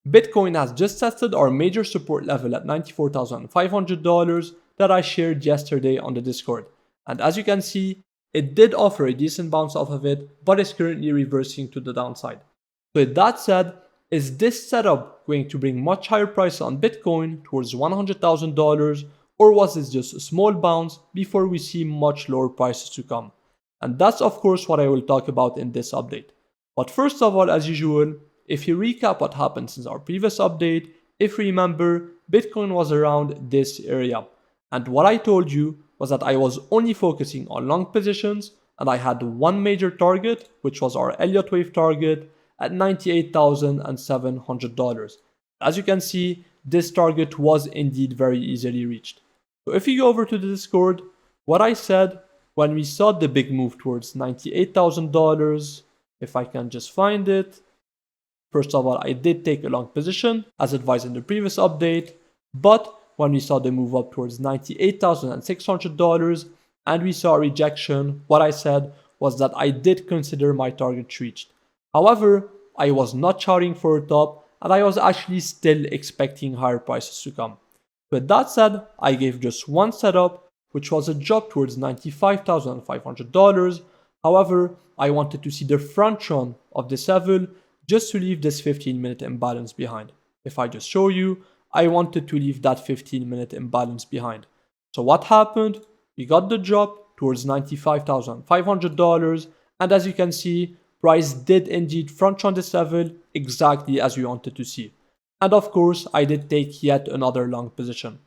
Bitcoin has just tested our major support level at $94,500 that I shared yesterday on the Discord. And as you can see, it did offer a decent bounce off of it, but is currently reversing to the downside. So with that said, is this setup going to bring much higher prices on Bitcoin towards $100,000, or was this just a small bounce before we see much lower prices to come? And that's of course what I will talk about in this update. But first of all, as usual, if you recap what happened since our previous update, if you remember, Bitcoin was around this area. And what I told you was that I was only focusing on long positions and I had one major target, which was our Elliott wave target at $98,700. As you can see, this target was indeed very easily reached. So if you go over to the Discord, what I said when we saw the big move towards $98,000, if I can just find it. First of all, I did take a long position as advised in the previous update, but when we saw the move up towards $98,600 and we saw a rejection, what I said was that I did consider my target reached. However, I was not shouting for a top and I was actually still expecting higher prices to come. With that said, I gave just one setup, which was a drop towards $95,500. However, I wanted to see the front run of this level just to leave this 15-minute imbalance behind. If I just show you, I wanted to leave that 15-minute imbalance behind. So what happened? We got the drop towards $95,500, and as you can see, price did indeed front run this level exactly as we wanted to see. And of course, I did take yet another long position.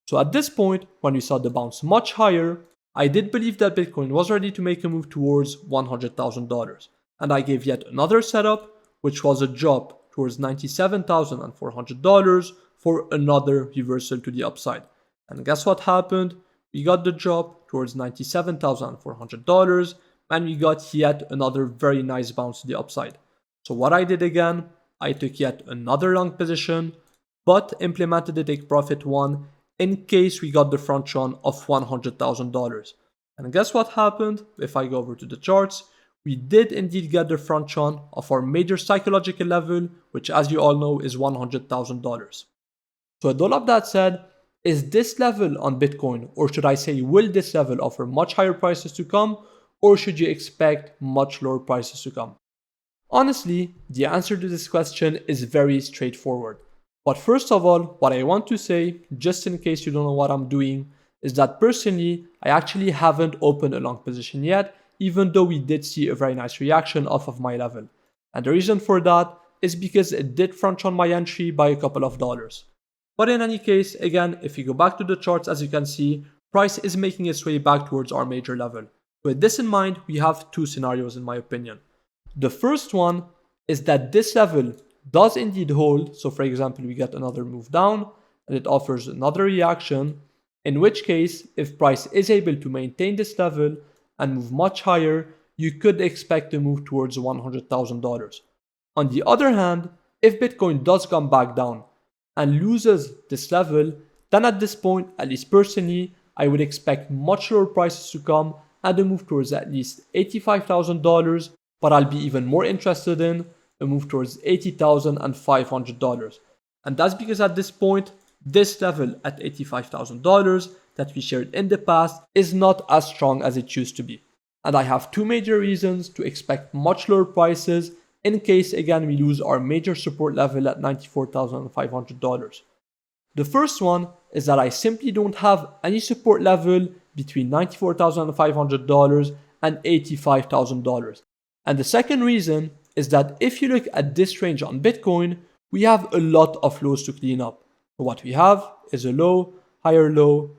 So at this point, when we saw the bounce much higher, I did believe that Bitcoin was ready to make a move towards $100,000. And I gave yet another setup, which was a drop towards $97,400 for another reversal to the upside. And guess what happened? We got the drop towards $97,400 and we got yet another very nice bounce to the upside. So what I did again, I took yet another long position, but implemented the take profit one in case we got the front run of $100,000. And guess what happened? If I go over to the charts, we did indeed get the front run of our major psychological level, which as you all know is $100,000. So with all of that said, is this level on Bitcoin, or should I say will this level offer much higher prices to come, or should you expect much lower prices to come? Honestly, the answer to this question is very straightforward. But first of all, what I want to say, just in case you don't know what I'm doing, is that personally, I actually haven't opened a long position yet, even though we did see a very nice reaction off of my level. And the reason for that is because it did front run my entry by a couple of dollars. But in any case, again, if you go back to the charts, as you can see, price is making its way back towards our major level. With this in mind, we have two scenarios in my opinion. The first one is that this level does indeed hold. So for example, we get another move down and it offers another reaction, in which case, if price is able to maintain this level and move much higher, you could expect a move towards $100,000. On the other hand, if Bitcoin does come back down and loses this level, then at this point, at least personally, I would expect much lower prices to come and a move towards at least $85,000, but I'll be even more interested in a move towards $80,500. And that's because at this point, this level at $85,000 that we shared in the past is not as strong as it used to be. And I have two major reasons to expect much lower prices in case again we lose our major support level at $94,500. The first one is that I simply don't have any support level between $94,500 and $85,000. And the second reason is that if you look at this range on Bitcoin, we have a lot of lows to clean up. So what we have is a low, higher low,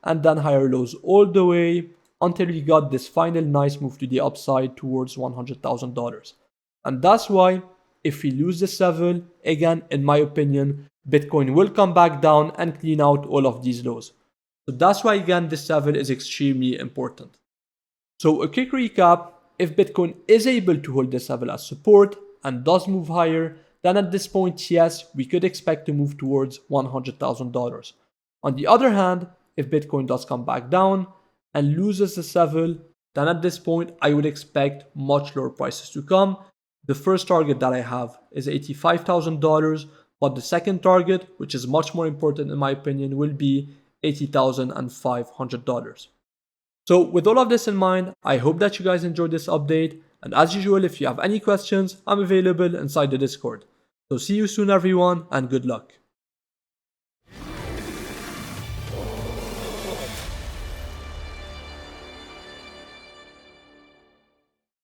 and then higher lows all the way until we got this final nice move to the upside towards $100,000. And that's why if we lose this level, again, in my opinion, Bitcoin will come back down and clean out all of these lows. So that's why again, this level is extremely important. So a quick recap, if Bitcoin is able to hold this level as support and does move higher, then at this point, yes, we could expect to move towards $100,000. On the other hand, if Bitcoin does come back down and loses this level, then at this point, I would expect much lower prices to come. The first target that I have is $85,000, but the second target, which is much more important in my opinion, will be $80,500. So with all of this in mind, I hope that you guys enjoyed this update, and as usual, if you have any questions, I'm available inside the Discord. So see you soon everyone, and good luck.